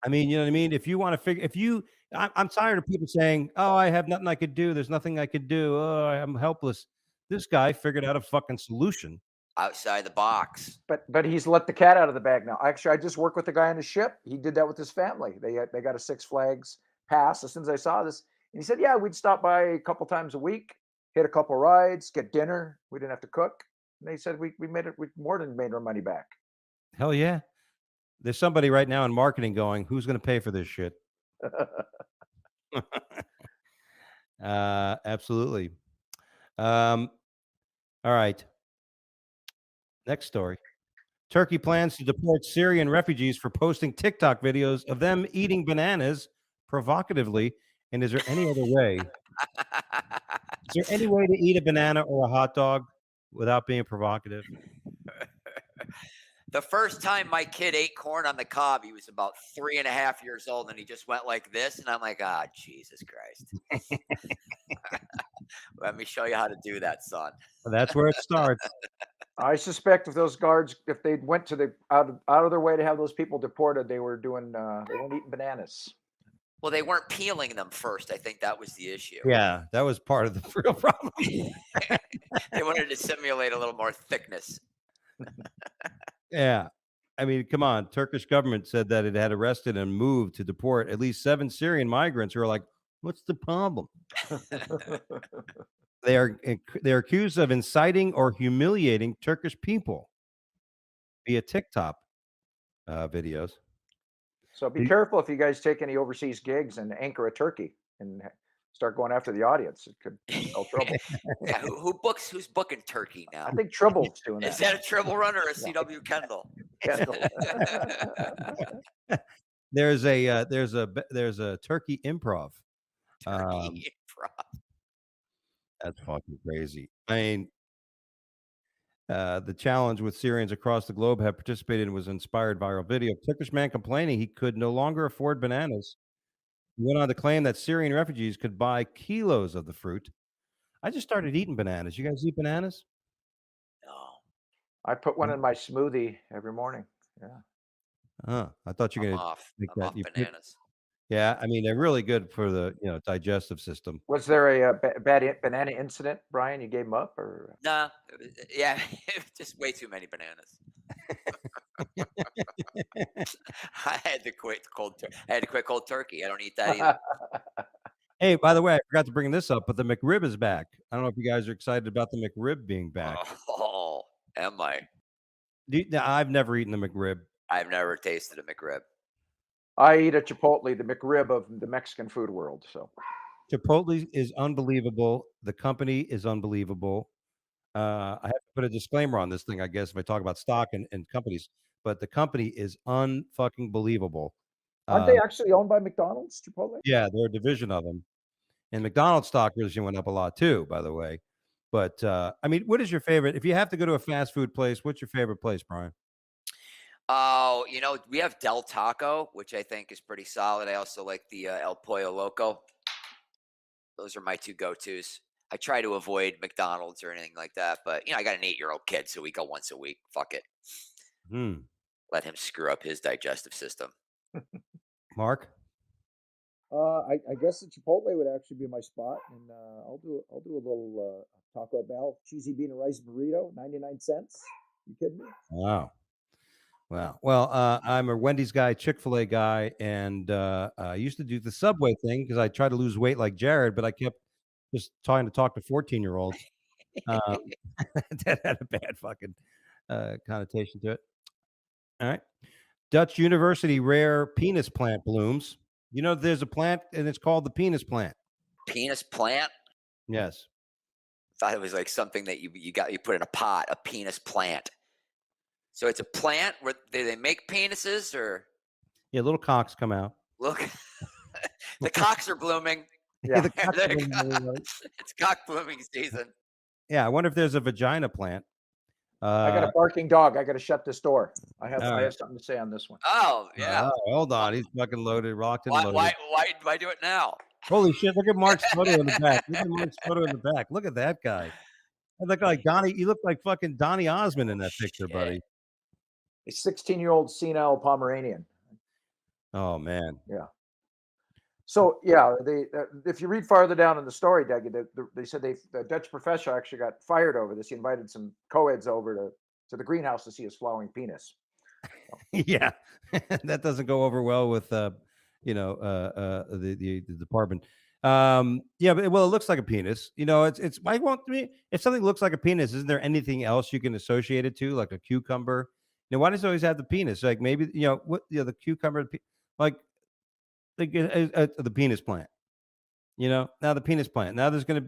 I mean, you know what I mean? If you wanna figure if you I'm tired of people saying, "Oh, I have nothing I could do. There's nothing I could do. Oh, I'm helpless." This guy figured out a fucking solution. Outside the box. But he's let the cat out of the bag now. Actually, I just worked with the guy on the ship. He did that with his family. They got a Six Flags pass as soon as I saw this. And he said, yeah, we'd stop by a couple times a week, hit a couple rides, get dinner. We didn't have to cook. And they said we more than made our money back. Hell yeah. There's somebody right now in marketing going, "Who's gonna pay for this shit?" Absolutely. All right. Next story. Turkey plans to deport Syrian refugees for posting TikTok videos of them eating bananas provocatively. And is there any other way? Is there any way to eat a banana or a hot dog without being provocative? The first time my kid ate corn on the cob, he was about 3.5 years old, and he just went like this, and I'm like, "Ah, Jesus Christ." Let me show you how to do that, son. That's where it starts. I suspect if those guards, if they went to the out of their way to have those people deported, they weren't eating bananas. Well, they weren't peeling them first. I think that was the issue. Yeah, that was part of the real problem. They wanted to simulate a little more thickness. Yeah. I mean, come on. Turkish government said that it had arrested and moved to deport at least 7 Syrian migrants who are like, "What's the problem?" They're accused of inciting or humiliating Turkish people via TikTok videos. So be careful if you guys take any overseas gigs and anchor a turkey and start going after the audience. It could spell trouble. Yeah, who's booking Turkey now? I think Tribble's doing that. Is that a Tribble run or a CW Kendall? Kendall. There's a turkey improv. Turkey improv. That's fucking crazy. I mean, the challenge with Syrians across the globe have participated in was inspired viral video. Turkish man complaining he could no longer afford bananas. He went on to claim that Syrian refugees could buy kilos of the fruit. I just started eating bananas. You guys eat bananas? No, I put one in my smoothie every morning. Yeah. I thought you were I'm gonna off. make I'm that. off You put, bananas. yeah, I mean they're really good for the digestive system. Was there a bad banana incident, Brian? You gave them up, or Nah, yeah, just way too many bananas. I had to quit cold turkey. I don't eat that either. Hey, by the way, I forgot to bring this up, but the McRib is back. I don't know if you guys are excited about the McRib being back. Oh, am I? Now, I've never eaten the McRib. I've never tasted a McRib. I eat at Chipotle, the McRib of the Mexican food world. So Chipotle is unbelievable. The company is unbelievable. I have to put a disclaimer on this thing, I guess, if I talk about stock and companies, but the company is unfucking believable. aren't they actually owned by McDonald's, Chipotle? Yeah, they're a division of them. And McDonald's stock really went up a lot too, by the way. But I mean, what is your favorite? If you have to go to a fast food place, what's your favorite place, Brian? Oh, we have Del Taco, which I think is pretty solid. I also like the El Pollo Loco. Those are my two go-tos. I try to avoid McDonald's or anything like that, but I got an 8-year-old kid, so we go once a week. Fuck it. Hmm. Let him screw up his digestive system. Mark? I guess the Chipotle would actually be my spot, and I'll do a little Taco Bell cheesy bean and rice burrito, 99 cents. You kidding me? Wow. Wow. Well, I'm a Wendy's guy, Chick-fil-A guy, and I used to do the Subway thing because I tried to lose weight like Jared, but I kept just trying to talk to 14-year-olds. That had a bad fucking connotation to it. All right. Dutch University rare penis plant blooms. There's a plant and it's called the penis plant. Penis plant? Yes. Thought it was like something that you put in a pot, a penis plant. So it's a plant where they make penises, or Yeah, little cocks come out. look, the cocks are blooming. Yeah. The cocks are blooming, right? It's cock blooming season. Yeah, I wonder if there's a vagina plant. I got a barking dog. I got to shut this door. I have All right. something to say on this one. Oh yeah. Hold on. He's fucking loaded, rocked and Why loaded. why do it now? Holy shit! Look at Mark's photo in the back. Look at Mark's photo in the back. Look at that guy. I look like Donnie. You look like fucking Donnie Osmond in that picture, buddy. A 16-year-old senile Pomeranian. Oh man. Yeah. So yeah, if you read farther down in the story, Dougie, they said the Dutch professor actually got fired over this. He invited some co-eds over to the greenhouse to see his flowing penis. Yeah, that doesn't go over well with the department. Yeah, but well, it looks like a penis. It's why won't me if something looks like a penis? Isn't there anything else you can associate it to, like a cucumber? Why does it always have the penis? Like maybe the cucumber, like the penis plant. Now the penis plant. Now there's gonna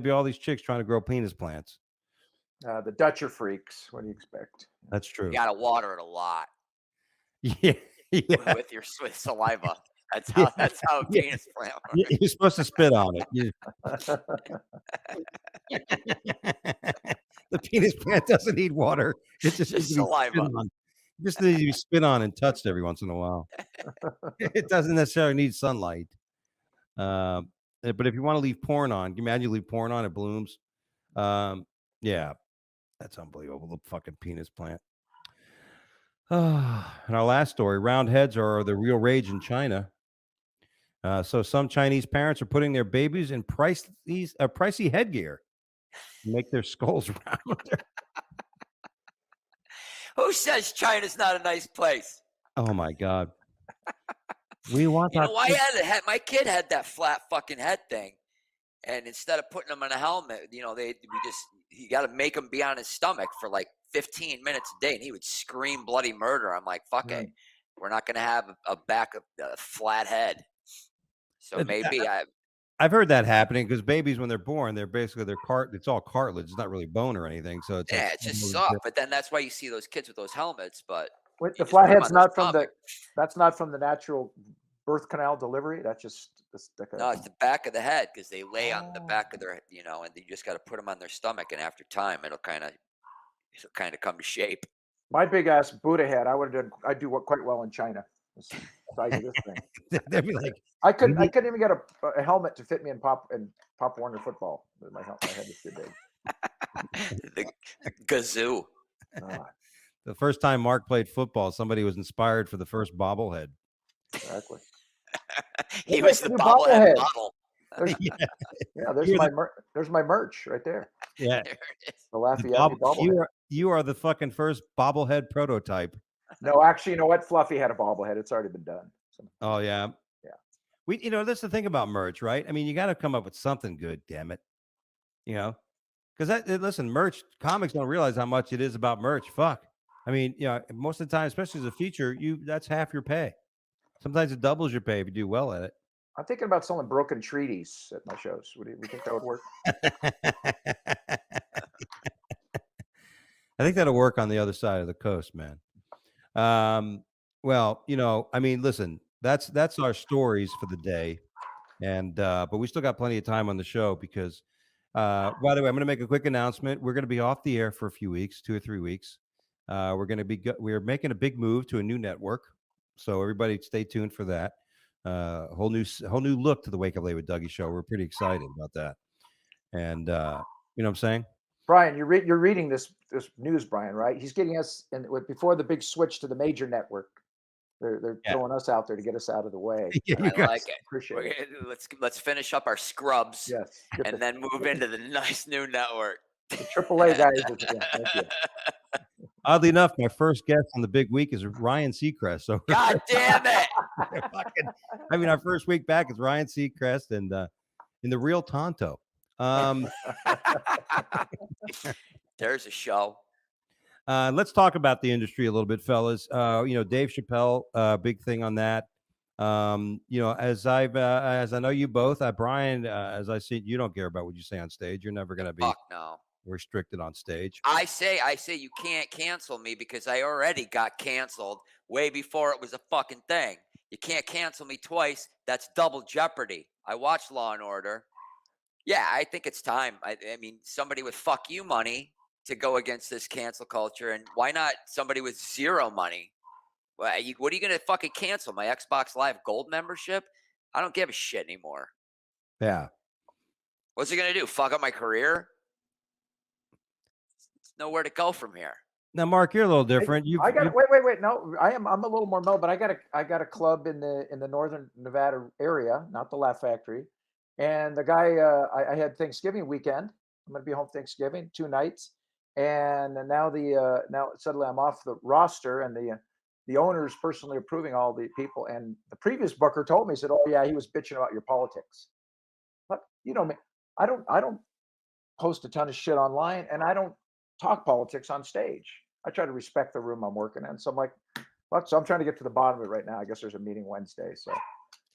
be all these chicks trying to grow penis plants. The Dutch are freaks. What do you expect? That's true. You gotta water it a lot. Yeah, yeah. with saliva. That's how a penis plant works. You're supposed to spit on it. The penis plant doesn't need water. It just needs to be saliva. spit on. It just needs to be spit on and touched every once in a while. It doesn't necessarily need sunlight. But if you want to leave porn on, imagine you leave porn on, it blooms. Yeah, that's unbelievable. The fucking penis plant. And our last story: round heads are the real rage in China. So some Chinese parents are putting their babies in pricey headgear to make their skulls round. Who says China's not a nice place? Oh my God. We want my kid had that flat fucking head thing. And instead of putting him on a helmet, you got to make him be on his stomach for like 15 minutes a day, and he would scream bloody murder. I'm like, fuck it, we're not gonna have a flat head. So maybe I've heard that happening because babies, when they're born, it's all cartilage. It's not really bone or anything. So it's it's just soft. But then that's why you see those kids with those helmets. But the flathead's not from that's not from the natural birth canal delivery. That's just no, it's the back of the head because they lay on the back of their, and you just got to put them on their stomach, and after time, it'll kind of come to shape. My big ass Buddha head, I'd do quite well in China. The size of this thing. They'd be like, I couldn't even get a helmet to fit me in Pop Warner football. My head is too big. The gazoo. The first time Mark played football, somebody was inspired for the first bobblehead. Exactly. He was the bobblehead model. There's my merch right there. Yeah. The Laffy bobblehead. You are the fucking first bobblehead prototype. No, actually, you know what? Fluffy had a bobblehead. It's already been done. So. Oh yeah. Yeah. That's the thing about merch, right? I mean, you got to come up with something good, damn it. Because listen, merch, comics don't realize how much it is about merch. Fuck. I mean, most of the time, especially as a feature, that's half your pay. Sometimes it doubles your pay if you do well at it. I'm thinking about selling broken treaties at my shows. Would you think that would work? I think that'll work on the other side of the coast, man. Well, I mean, listen, that's our stories for the day. And but we still got plenty of time on the show because by the way, I'm going to make a quick announcement. We're going to be off the air for a few weeks, 2 or 3 weeks. We're making a big move to a new network. So everybody stay tuned for that. Whole new look to the Wake Up Late with Dougie show. We're pretty excited about that. And you know what I'm saying? Brian, you're reading this news, Brian, right? He's getting us before the big switch to the major network. They're throwing us out there to get us out of the way. Yeah, I like it. Appreciate it. Let's finish up our scrubs, yes, and then move into the nice new network. The AAA guys. Thank you. Oddly enough, my first guest on the big week is Ryan Seacrest. So God damn it! Our first week back is Ryan Seacrest and in the real Tonto. There's a show. Let's talk about the industry a little bit, fellas. Dave Chappelle, big thing on that. As I know you both, Brian, as I see, you don't care about what you say on stage. You're never going to be restricted on stage. I say you can't cancel me because I already got canceled way before it was a fucking thing. You can't cancel me twice. That's double jeopardy. I watch Law and Order. Yeah, I think it's time. I mean, somebody with fuck you money to go against this cancel culture, and why not somebody with zero money? What are you going to fucking cancel? My Xbox Live Gold membership? I don't give a shit anymore. Yeah. What's it going to do? Fuck up my career? It's nowhere to go from here. Now, Mark, you're a little different. I got wait. No, I'm a little more mellow, but I got a club in the northern Nevada area, not the Laugh Factory. And the guy, I had Thanksgiving weekend. I'm going to be home Thanksgiving 2 nights, and now now suddenly I'm off the roster, and the owner is personally approving all the people. And the previous booker told me, he said, "Oh yeah, he was bitching about your politics." But you know me, I don't post a ton of shit online, and I don't talk politics on stage. I try to respect the room I'm working in. So I'm like, look, so I'm trying to get to the bottom of it right now. I guess there's a meeting Wednesday, so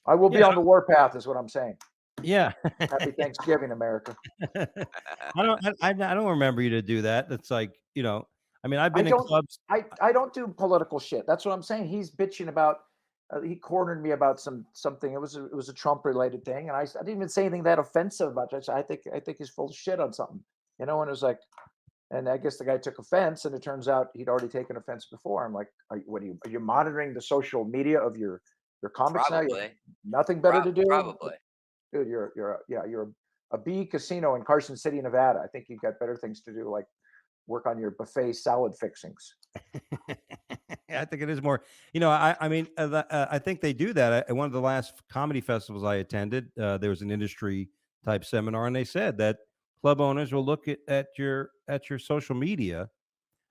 I will be on the warpath, is what I'm saying. Yeah. Happy Thanksgiving, America. I don't remember you to do that. It's like, I mean, I've been in clubs. I don't do political shit. That's what I'm saying. He's bitching about. He cornered me about something. It was a Trump related thing, and I didn't even say anything that offensive about it. I think he's full of shit on something, And it was like, and I guess the guy took offense, and it turns out he'd already taken offense before. I'm like, are you monitoring the social media of your comics Probably. now? Nothing better to do. Probably. Dude, you're a B casino in Carson City, Nevada. I think you've got better things to do, like work on your buffet salad fixings. I think it is more, I mean, I think they do that. At one of the last comedy festivals I attended, there was an industry type seminar, and they said that club owners will look at your social media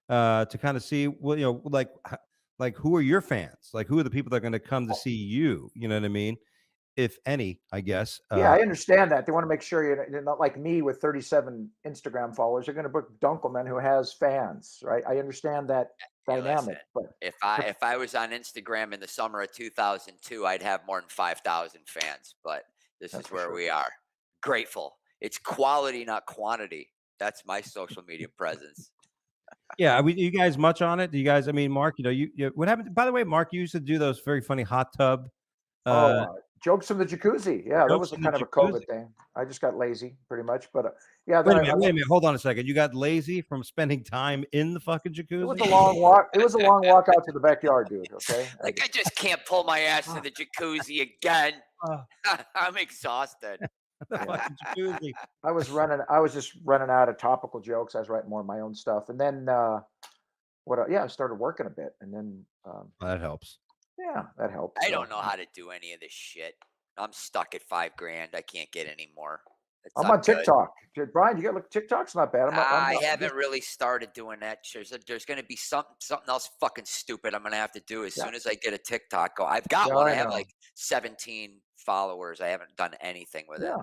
to kind of see, well, like who are your fans? Like, who are the people that are going to come to see you? You know what I mean? If any, I guess. Yeah, I understand that. They want to make sure you're not like me with 37 Instagram followers. You're going to book Dunkleman, who has fans, right? I understand that dynamic. But if I was on Instagram in the summer of 2002, I'd have more than 5,000 fans. But this is where we are. Grateful. It's quality, not quantity. That's my social media presence. Yeah, you guys much on it? Do you guys? I mean, Mark, you what happened? By the way, Mark, you used to do those very funny hot tub. Jokes from the jacuzzi. Yeah, that was kind of a COVID thing. I just got lazy, pretty much. But yeah. Wait a minute. Hold on a second. You got lazy from spending time in the fucking jacuzzi? It was a long walk. It was a long walk out to the backyard, dude. Okay. Like I just can't pull my ass to the jacuzzi again. I'm exhausted. The fucking jacuzzi. I was just running out of topical jokes. I was writing more of my own stuff, and then I started working a bit, and then that helps. Yeah, that helps. I don't know how to do any of this shit. I'm stuck at $5,000. I can't get any more. I'm on TikTok. Brian, you got to look. TikTok's not bad. I haven't really started doing that. There's going to be something else fucking stupid I'm going to have to do as soon as I get a TikTok go. I've got one. I have like 17 followers. I haven't done anything with it.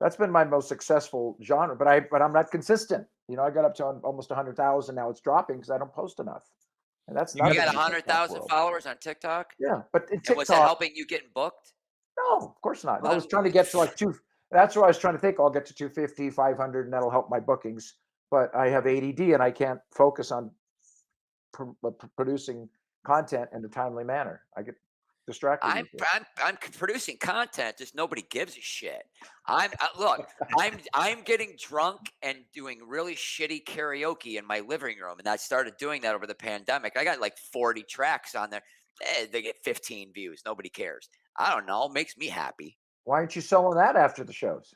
That's been my most successful genre, but I'm not consistent. I got up to almost 100,000. Now it's dropping because I don't post enough. And that's not. You got 100,000 followers on TikTok? Yeah, but TikTok, was that helping you getting booked? No, of course not. Well, I was trying to get to like that's what I was trying to think. I'll get to 250, 500, and that'll help my bookings. But I have ADD, and I can't focus on producing content in a timely manner. I get distracted. I'm producing content, just nobody gives a shit. I'm getting drunk and doing really shitty karaoke in my living room, and I started doing that over the pandemic. I got like 40 tracks on there. They get 15 views. Nobody cares. I don't know. It makes me happy. Why aren't you selling that after the shows?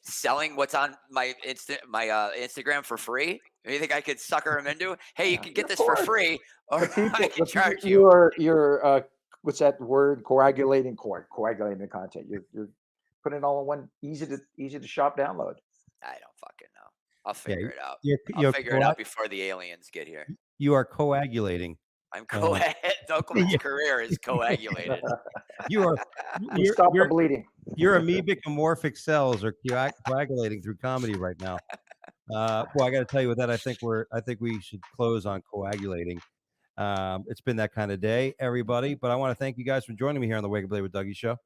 Selling what's on my Instagram for free. You think I could sucker them into? Hey, you can get this for free, or I can charge you. You're what's that word? Coagulating the content. You're putting it all in one easy to shop download. I don't fucking know. I'll figure it out. I'll figure it out before the aliens get here. You are coagulating. I'm Dunkleman's career is coagulated. You stop the bleeding. Your amoebic amorphic cells are coagulating through comedy right now. Well, I got to tell you, with that, I think we should close on coagulating. It's been that kind of day, everybody. But I want to thank you guys for joining me here on the Wake Up Late with Dougie show.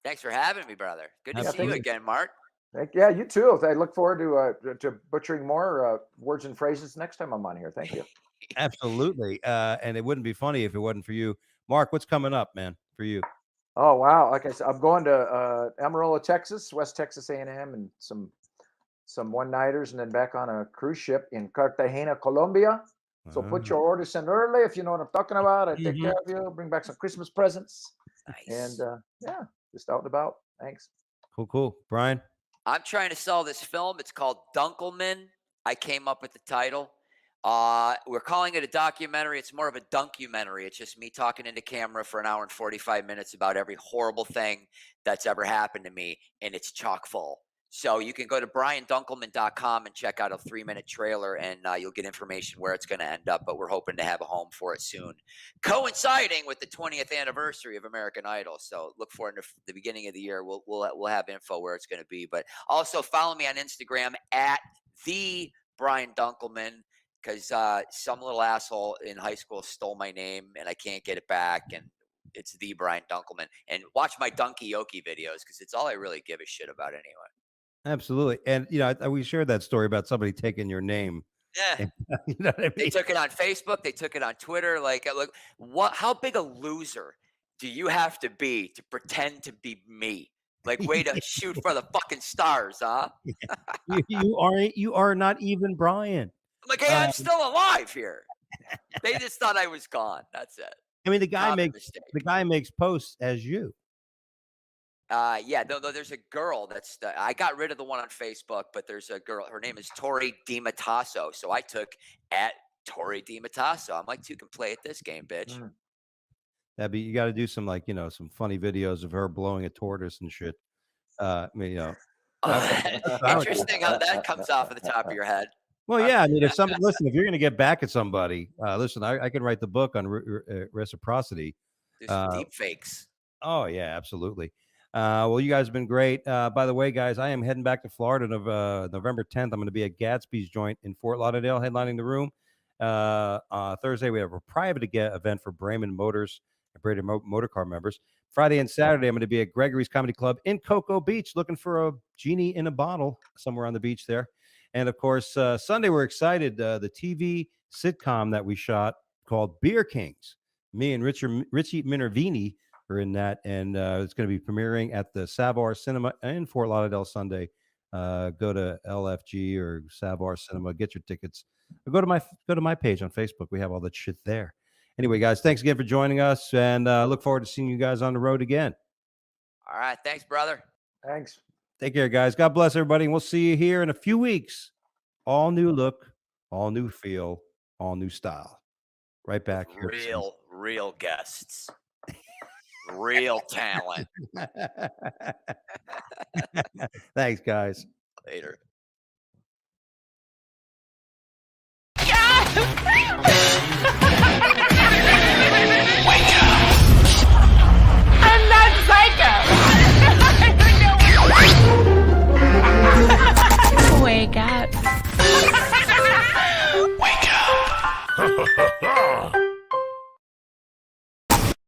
Thanks for having me, brother. Good to see you again, Mark. Yeah, you too. I look forward to butchering more words and phrases next time I'm on here. Thank you. Absolutely. And it wouldn't be funny if it wasn't for you. Mark, what's coming up, man, for you? Oh, wow. Like I said, I'm going to Amarillo, Texas, West Texas A&M, and some some one-nighters, and then back on a cruise ship in Cartagena, Colombia. So put your orders in early if you know what I'm talking about. I take care of you. Bring back some Christmas presents. Nice. And yeah, just out and about. Thanks. Cool. Brian? I'm trying to sell this film. It's called Dunkleman. I came up with the title. We're calling it a documentary. It's more of a dunkumentary. It's just me talking into camera for an hour and 45 minutes about every horrible thing that's ever happened to me, and it's chock full. So you can go to briandunkleman.com and check out a 3-minute trailer, and you'll get information where it's going to end up. But we're hoping to have a home for it soon, coinciding with the 20th anniversary of American Idol. So look for it in the beginning of the year. We'll have info where it's going to be. But also follow me on Instagram at the Brian Dunkleman, because some little asshole in high school stole my name and I can't get it back. And it's the Brian Dunkleman. And watch my Donkey Yoki videos, because it's all I really give a shit about anyway. Absolutely. And, we shared that story about somebody taking your name. Yeah. You know what I mean? They took it on Facebook. They took it on Twitter. Like, how big a loser do you have to be to pretend to be me? Like, way to shoot for the fucking stars, huh? You are not even Brian. I'm like, hey, I'm still alive here. They just thought I was gone. That's it. I mean, the guy makes posts as you. Yeah, no, there's a girl I got rid of the one on Facebook, but there's a girl. Her name is Tori DiMattaso. So I took at Tori DiMattaso. I'm like, you can play at this game, bitch. You got to do some some funny videos of her blowing a tortoise and shit. Interesting how that comes off of the top of your head. Well, yeah. I mean, if you're going to get back at somebody, listen, I can write the book on reciprocity. There's some deep fakes. Oh yeah, absolutely. Well, you guys have been great. By the way, guys, I am heading back to Florida November 10th. I'm going to be at Gatsby's joint in Fort Lauderdale, headlining the room. Thursday, we have a private event for Bremen Motors and Brady Motor Car members. Friday and Saturday, I'm going to be at Gregory's Comedy Club in Cocoa Beach, looking for a genie in a bottle somewhere on the beach there. And of course, Sunday, we're excited. The TV sitcom that we shot called Beer Kings. Me and Richie Minervini are in that, and it's going to be premiering at the Savar Cinema in Fort Lauderdale Sunday. Go to LFG or Savar Cinema, get your tickets. Or go to my page on Facebook. We have all that shit there. Anyway, guys, thanks again for joining us, and look forward to seeing you guys on the road again. All right, thanks, brother. Thanks. Take care, guys. God bless everybody, and we'll see you here in a few weeks. All new look, all new feel, all new style. Right back here. Real guests. Real talent. Thanks, guys. Later. Wake up. I'm not psycho. Wake up. Wake up.